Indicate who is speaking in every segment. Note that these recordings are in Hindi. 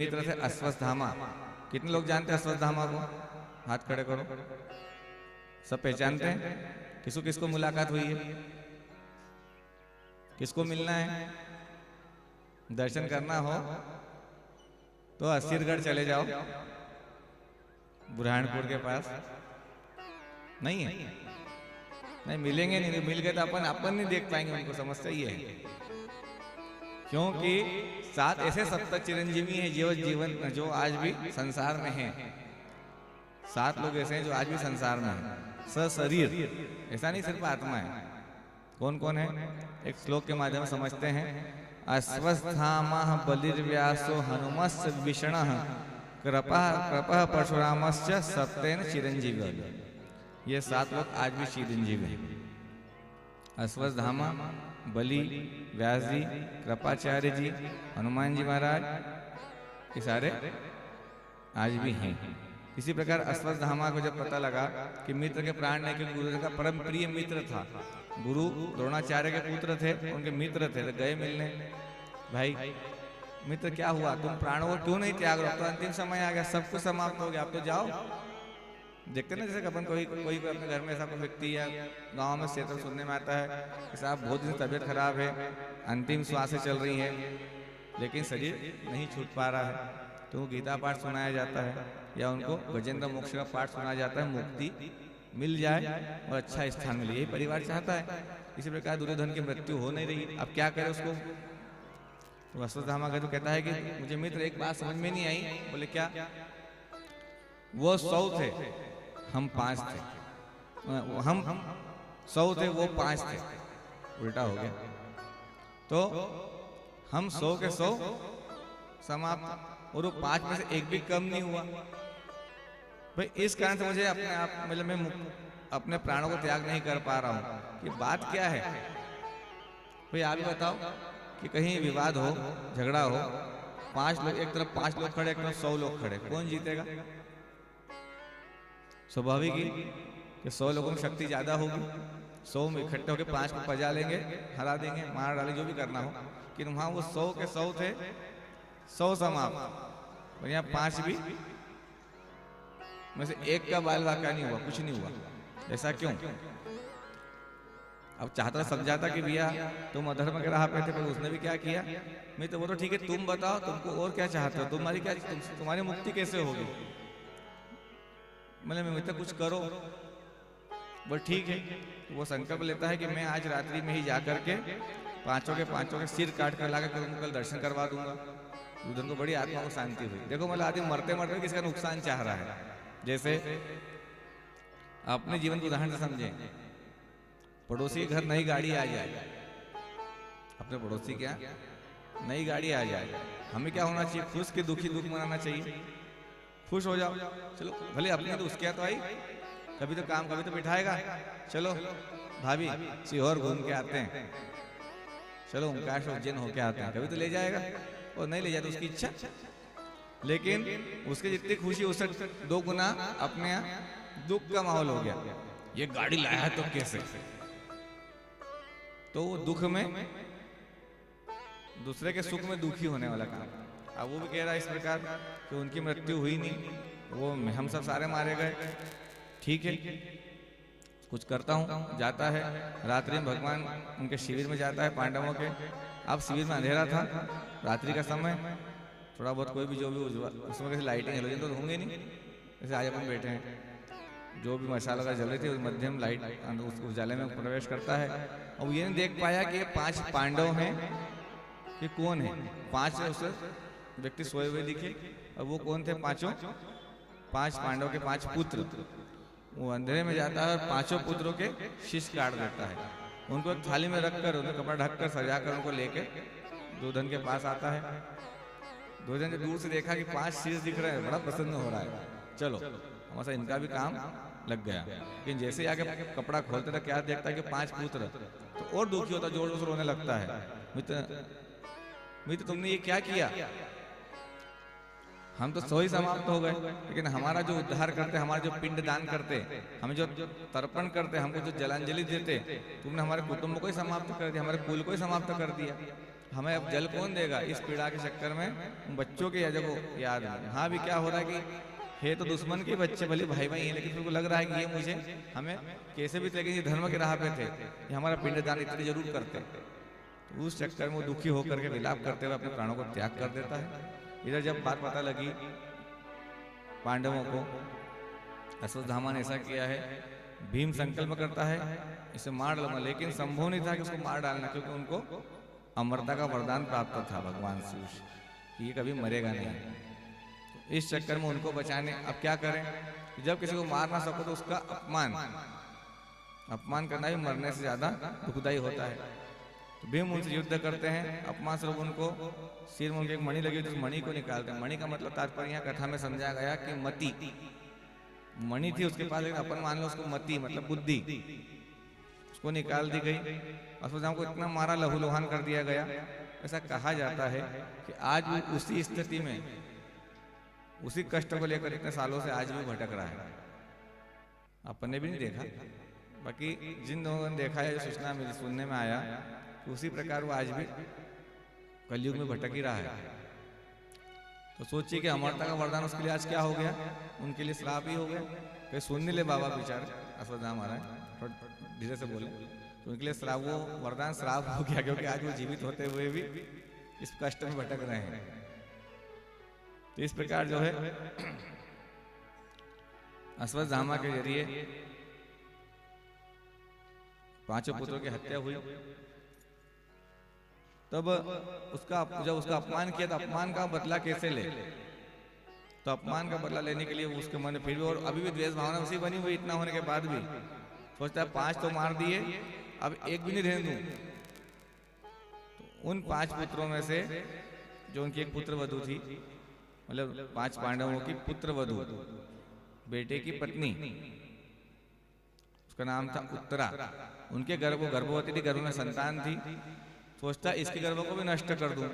Speaker 1: मित्र थे अश्वत्थामा। कितने लोग जानते हैं अश्वत्थामा को? हाथ खड़े करो। सब पहचानते हैं? किसको किसको मुलाकात हुई है? किसको मिलना है? दर्शन करना हो तो असीरगढ़ चले जाओ, बुरहानपुर के पास। नहीं है? नहीं मिलेंगे, नहीं मिल गए तो अपन नहीं देख पाएंगे उनको। समस्या ये है क्योंकि 7 ऐसे सप्त चिरंजीवी हैं जो आज भी संसार में हैं। 7 लोग ऐसे हैं जो आज भी संसार में हैं, सशरीर। ऐसा नहीं सिर्फ आत्मा है। कौन कौन है? एक श्लोक के माध्यम से समझते हैं। अश्वत्थामः बलिर्व्यासो हनुमस्य विष्णुः कृपः परशुरामश्च सप्तेन चिरंजीवी। ये 7 लोग आज भी चिरंजीवी हैं। अश्वत्थामा, बलि, व्यास जी, कृपाचार्य जी, हनुमान जी महाराज, ये सारे आज भी हैं। इसी प्रकार अश्वत्थामा को जब पता लगा कि मित्र के प्राण नहीं, क्योंकि गुरु का परम प्रिय मित्र था, गुरु द्रोणाचार्य के पुत्र थे, उनके मित्र थे, तो गए मिलने। भाई मित्र क्या हुआ, तुम प्राणों को क्यों नहीं त्याग रहे? तो अंतिम समय आ गया, सब कुछ समाप्त हो गया, अब तो जाओ। देखते ना जैसे अपन कोई अपने घर में ऐसा कोई व्यक्ति या गांव में क्षेत्र सुनने में आता है कि साहब बहुत दिन तबीयत खराब है, अंतिम श्वासें चल रही हैं, लेकिन शरीर नहीं छूट पा रहा है, तो गीता पाठ सुनाया जाता है या उनको गजेंद्र मोक्ष का पाठ सुनाया जाता है, मुक्ति मिल जाए और अच्छा स्थान मिले, यही परिवार चाहता है। इसी प्रकार दुर्योधन की मृत्यु हो नहीं रही, अब क्या करे उसको? तो अश्वत्थामा का तो कहता है कि मुझे मित्र एक बात समझ में नहीं आई। बोले क्या? वो 100 थे, हम 5 थे। हम 100 थे, वो 5 थे, उल्टा हो गया। तो हम 100 के 100 समाप्त और वो 5 में से एक भी कम नहीं हुआ। भाई इस कारण से मुझे अपने आप मतलब मैं अपने प्राणों को त्याग नहीं कर पा रहा हूँ। ये बात क्या है? भाई आप ही बताओ कि कहीं विवाद हो, झगड़ा हो, 5 लोग एक तरफ 5 लोग खड़े, एक तरफ 100 लोग खड़े, कौन जीतेगा? स्वाभाविक ही कि 100 लोगों में शक्ति ज्यादा होगी, 100 में इकट्ठे होकर 5 को पजा लेंगे, हरा देंगे, मार डालेंगे, जो भी करना हो। कि वहां वो 100 के 100 थे, 100 समाप्त, और यहाँ 5 भी में से एक का बाल वाका नहीं हुआ, कुछ नहीं हुआ। ऐसा क्यों? अब चाहता समझाता कि भैया तुम अधर्म के राह पे थे, पर उसने भी क्या किया? मैं तो वो तो ठीक है, तुम बताओ तुमको और क्या चाहते हो, तुम्हारी क्या तुम्हारी मुक्ति कैसे होगी? मतलब मैं तो कुछ करो। वो ठीक है, वो संकल्प लेता है कि मैं आज रात्रि में ही जाकर के पांचों के सिर काट कर लाकर उनको कल दर्शन करवा दूंगा। दुर्योधन को बड़ी आत्मा को शांति हुई। देखो मतलब आदमी मरते मरते किसका नुकसान चाह रहा है। जैसे अपने जीवन को उदाहरण से समझे, पड़ोसी के घर नई गाड़ी आ जाए, अपने पड़ोसी क्या नई गाड़ी आ जाए, हमें क्या होना चाहिए? खुश के दुखी दुख मनाना चाहिए। खुश हो जाओ, चलो भले अपने तो उसके तो आई, कभी तो काम कभी तो बिठाएगा, चलो भाभी सीहोर घूम के आते हैं, चलो ओमकाश उज्जैन होके आते हैं, कभी तो ले जाएगा। और नहीं ले जाए तो उसकी इच्छा, लेकिन उसके जितनी खुशी उससे 2 गुना अपने दुख का माहौल हो गया। ये गाड़ी लाया है तो कैसे? तो वो दुख में दूसरे के सुख में दुखी होने वाला काम। अब वो भी कह रहा है इस प्रकार कि उनकी मृत्यु हुई नहीं, वो हम सब सारे मारे गए। ठीक है, कुछ करता हूँ। जाता है रात्रि में, भगवान उनके शिविर में जाता है पांडवों के। अब शिविर में अंधेरा था, रात्रि का समय, थोड़ा बहुत कोई भी जो भी उसमें कैसे लाइटिंग हेलोजन तो होंगे नहीं, जैसे आज अपन बैठे हैं, जो भी मसाला का जल रही थी उस मध्यम लाइट उस उजाले में प्रवेश करता है। और ये नहीं देख पाया कि ये 5 पांडव हैं कि कौन है। 5 उसे व्यक्ति सोए हुए दिखे, और वो कौन थे? 5 पांडव के 5 पुत्र। वो अंधेरे में जाता है और 5 पुत्रों के शीश काट देता है, उनको एक थाली में रखकर उन्हें कपड़ा ढककर सजाकर उनको लेके दुर्योधन के पास आता है। दुर्योधन ने दूर से देखा कि 5 शीश दिख रहे हैं, बड़ा प्रसन्न हो रहा है, चलो हमारा इनका भी काम लग गया। लेकिन जैसे आगे कपड़ा खोलते था क्या देखता है कि 5 पुत्र, तो और दुखी होता, जोर जोर से रोने लगता है। मित्र तुमने ये क्या किया? हम तो 100 ही समाप्त हो गए, लेकिन हमारा जो उद्धार करते, हमारा जो पिंड दान करते, हमें जो तर्पण करते, हमको जो जलांजलि देते, तुमने हमारे कुटुंब को ही समाप्त कर दिया, हमारे कुल को ही समाप्त कर दिया। हमें अब जल कौन देगा? इस पीड़ा के चक्कर में उन बच्चों के जगह को याद नहीं। हाँ भी क्या हो रहा है कि है तो दुश्मन के बच्चे, भले भाई भाई हैं, लेकिन फिर को लग रहा है कि ये मुझे हमें कैसे भी, लेकिन ये धर्म के राह पे थे, ये हमारा पिंडदान इतने जरूर करते। तो उस चक्कर में वो दुखी होकर के विलाप करते हुए अपने प्राणों को त्याग कर देता है। इधर जब बात पता लगी पांडवों को, अश्वत्थामा ने ऐसा किया है, भीम संकल्प करता है इसे मार डालूंगा, लेकिन संभव नहीं था कि उसको मार डालना, क्योंकि उनको अमरता का वरदान प्राप्त था भगवान शिव कि ये कभी मरेगा नहीं। तो इस चक्कर में उनको बचाने अब क्या करें? जब किसी को मार ना सको तो उसका अपमान करना भी मरने से ज्यादा दुखदायी होता है। तो भीम उनसे युद्ध करते हैं, अपमान स्वरूप उनको सिर में उनके एक मणि लगी हुई, उस मणि को निकालते हैं। मणि का मतलब तात्पर्य यहाँ कथा में समझाया गया कि मति, मणि थी उसके पास, लेकिन अपन मान लो उसको मति मतलब बुद्धि, उसको निकाल दी गई। अश्वत्थामा को इतना मारा, लहूलुहान कर दिया गया। ऐसा कहा जाता है कि आज भी उसी स्थिति में, उसी कष्ट को लेकर इतने सालों से आज भी भटक रहा है। अपन ने भी नहीं देखा, बाकी जिन लोगों ने देखा है, जो सूचना मेरी सुनने में आया, तो उसी प्रकार वो आज भी कलयुग में भटक ही रहा है। तो सोचिए कि अमरता का वरदान उसके लिए आज क्या हो गया? उनके लिए श्राप ही हो गया। कहीं सुन नहीं ले बाबा बेचारे अश्वत्थामा महाराज, थोड़ा धीरे से बोले, तो उनके लिए श्राप, वो वरदान श्राप हो गया, क्योंकि आज वो जीवित होते हुए भी इस कष्ट में भटक रहे हैं। तो इस प्रकार जो है अश्वत्थामा के जरिए पांचों पुत्रों की हत्या हुई। तब जब उसका अपमान किया, तो अपमान का बदला कैसे ले? तो अपमान का बदला लेने के लिए उसके मन में फिर भी, और अभी भी द्वेष भावना उसी बनी हुई, इतना होने के बाद भी सोचता है 5 तो मार दिए, अब एक भी नहीं रहने दूं। तो उन 5 पुत्रों में से जो उनकी एक पुत्र वधू थी, मतलब 5 पांडवों की पुत्र वधू, बेटे की पत्नी, उसका नाम था उत्तरा। उनके गर्भवती थी, गर्भ में संतान थी। सोचता इसके गर्भ को भी नष्ट कर दूं,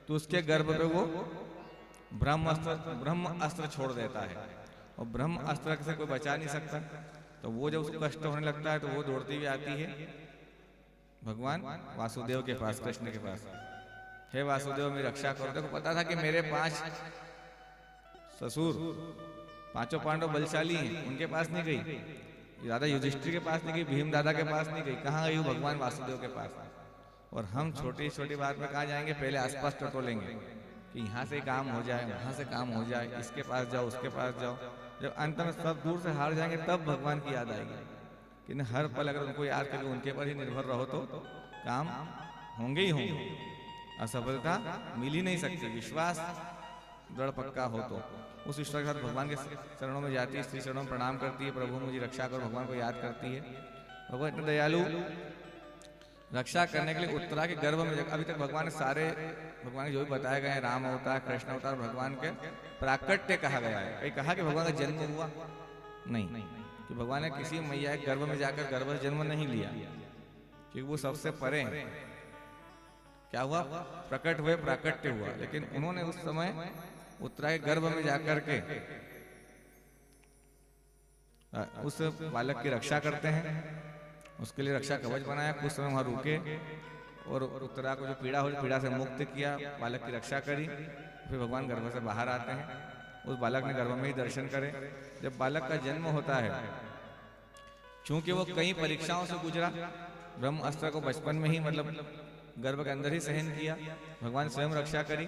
Speaker 1: तो उसके गर्भ पे वो ब्रह्म अस्त्र छोड़ देता है, और ब्रह्म अस्त्र से कोई बचा नहीं सकता। तो वो जब उसको कष्ट होने लगता है, तो वो दौड़ती हुई आती है भगवान वासुदेव के पास, कृष्ण के पास। हे वासुदेव, मेरी रक्षा करो। देखो पता था कि मेरे 5 ससुर, 5 पांडव बलशाली हैं, उनके पास नहीं गई, दादा युधिष्ठिर के पास नहीं गई, भीम दादा के पास नहीं गई, कहाँ गई? भगवान वासुदेव के पास। और हम छोटी छोटी बात में कहाँ जाएंगे? पहले आसपास टटोलेंगे कि यहाँ से काम हो जाए, वहाँ से काम हो जाए, इसके पास जाओ, उसके पास जाओ। जब अंत में सब दूर से हार जाएंगे, तब भगवान की याद आएगी। कि हर पल अगर उनको याद करके उनके पर ही निर्भर रहो, तो काम होंगे ही होंगे, असफलता मिल ही नहीं सकती। विश्वास दृढ़ पक्का हो तो उस विश्वास के साथ भगवान के चरणों में जाती है, श्री चरणों में प्रणाम करती है, प्रभु मुझे रक्षा करो, भगवान को याद करती है। भगवान इतने दयालु, रक्षा करने के लिए उत्तरा के गर्भ में, अभी तक भगवान सारे भगवान जो भी बताए गए हैं, राम अवतार, कृष्ण अवतार, भगवान के प्राकट्य कहा गया है। कहीं कहा कि भगवान का जन्म हुआ नहीं, कि भगवान ने किसी मैया के गर्भ में जाकर गर्भ जन्म नहीं लिया, क्योंकि वो सबसे परे क्या हुआ? प्रकट हुए, प्राकट्य हुआ। लेकिन उन्होंने उस समय उत्तरा के गर्भ में जाकर के उस बालक की रक्षा करते हैं, उसके लिए रक्षा कवच बनाया, कुछ समय वहां रुके और उत्तरा को जो पीड़ा हुई, पीड़ा से मुक्त किया, बालक की रक्षा करी। फिर भगवान गर्भ से बाहर आते हैं, उस बालक ने गर्भ में ही दर्शन करे। जब बालक का जन्म होता है, चूंकि वो कई परीक्षाओं से गुजरा, ब्रह्म अस्त्र को बचपन में ही मतलब गर्भ के अंदर ही सहन किया, भगवान स्वयं रक्षा करी,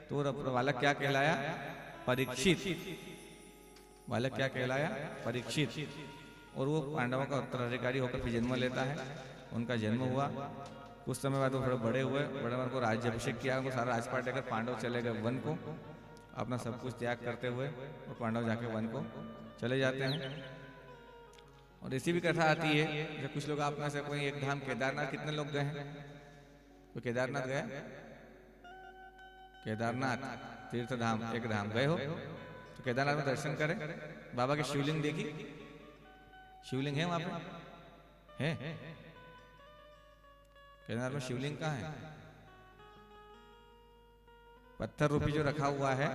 Speaker 1: तो बालक क्या कहलाया? परीक्षित। बालक क्या कहलाया? परीक्षित। और वो पांडवों का उत्तराधिकारी होकर फिर जन्म लेता है। उनका जन्म हुआ, कुछ समय बाद वो थोड़े बड़े हुए, बड़े वन को राज्याभिषेक किया, उनको सारा राजपाट लेकर पांडव चले गए वन को, अपना सब कुछ त्याग करते हुए, और पांडव जाके वन को चले जाते हैं। और ऐसी भी कथा आती है, जब कुछ लोग आप में से कोई एक धाम केदारनाथ, कितने लोग गए हैं? तो केदारनाथ गया? केदारनाथ तीर्थ धाम, एक धाम गए हो तो केदारनाथ में दर्शन करें, बाबा की शिवलिंग देखी, शिवलिंग है वहां पे? है केदारनाथ में शिवलिंग कहाँ है? पत्थर रूपी जो रखा हुआ है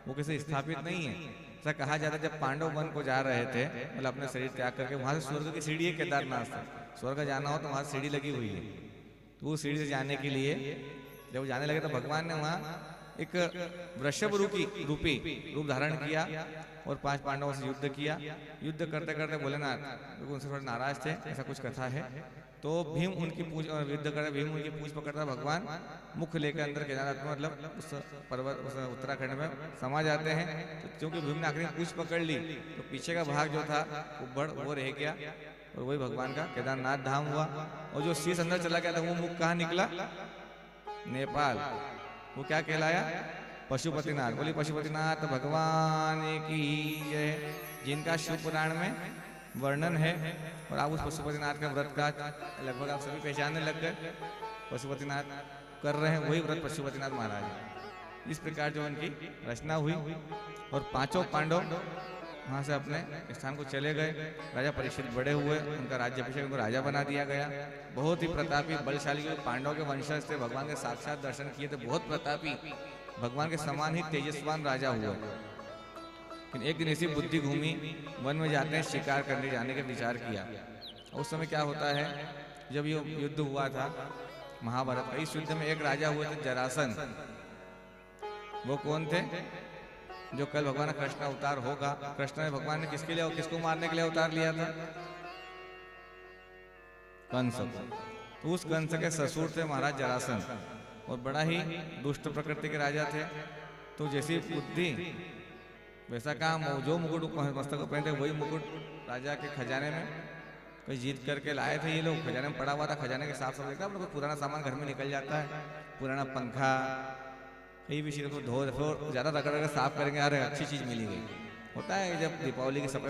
Speaker 1: वो किसी स्थापित नहीं है। ऐसा कहा जाता है जब पांडव वन को जा रहे थे, मतलब अपने शरीर त्याग करके, वहां से स्वर्ग की सीढ़ी है केदारनाथ से, स्वर्ग जाना हो तो वहां सीढ़ी लगी हुई है, तो वो सीढ़ी से जाने के लिए जब वो जाने लगे तो भगवान ने वहाँ एक वृषभ रूपी रूप धारण किया और 5 पांडवों से युद्ध किया। युद्ध करते करते भोलेनाथ क्योंकि उनसे थोड़े नाराज थे, ऐसा कुछ कथा है। तो भीम उनकी पूछ युद्ध करते भीम उनकी पूछ पकड़ता, भगवान मुख लेकर अंदर केदारनाथ में मतलब उस पर्वत उस उत्तराखंड में समा जाते हैं। तो क्योंकि भीम ने आखिरी पूछ पकड़ ली तो पीछे का भाग जो था वो रह गया और वही भगवान का केदारनाथ धाम हुआ। और जो शीश अंदर चला गया था वो मुख कहाँ निकला? नेपाल। वो क्या कहलाया? पशुपतिनाथ। बोली पशुपतिनाथ भगवान की जय, जिनका शिव पुराण में वर्णन है। और आप उस पशुपतिनाथ के व्रत का लगभग आप सभी पहचानने लग गए। पशुपतिनाथ कर रहे हैं वही व्रत पशुपतिनाथ महाराज है। इस प्रकार जो उनकी रचना हुई और 5 पांडव वहाँ से अपने स्थान को चले गए। राजा परीक्षित बड़े हुए, उनका राज्याभिषेक उनको राजा बना दिया गया। बहुत ही प्रतापी बलशाली पांडवों के वंशज थे, भगवान के साक्षात दर्शन किए थे, बहुत प्रतापी भगवान के समान ही तेजस्वान राजा हुआ। लेकिन एक दिन ऐसी बुद्धि घूमी, वन में जाते हैं शिकार करने जाने का विचार किया। उस समय क्या होता है, जब ये युद्ध हुआ था महाभारत का, इस युद्ध में एक राजा हुए थे जरासंध। वो कौन थे? जो कल भगवान कृष्ण का अवतार होगा। कृष्ण ने भगवान ने किसके लिए किसको मारने के लिए अवतार लिया था? कंस। तो उस कंस के ससुर थे महाराज जरासंध और बड़ा ही दुष्ट प्रकृति के राजा थे। तो जैसी बुद्धि वैसा काम, जो मुकुट मस्तक को पहनते वही मुकुट राजा के खजाने में कोई जीत करके लाए थे। ये लोग खजाने में पड़ा हुआ था, खजाने के साफ साफ देखा कोई पुराना सामान घर में निकल जाता है, पुराना पंखा कहीं भी चीज को धो ज़्यादा रगड़ साफ करेंगे, अरे अच्छी चीज मिली गई। होता है जब दीपावली की सफाई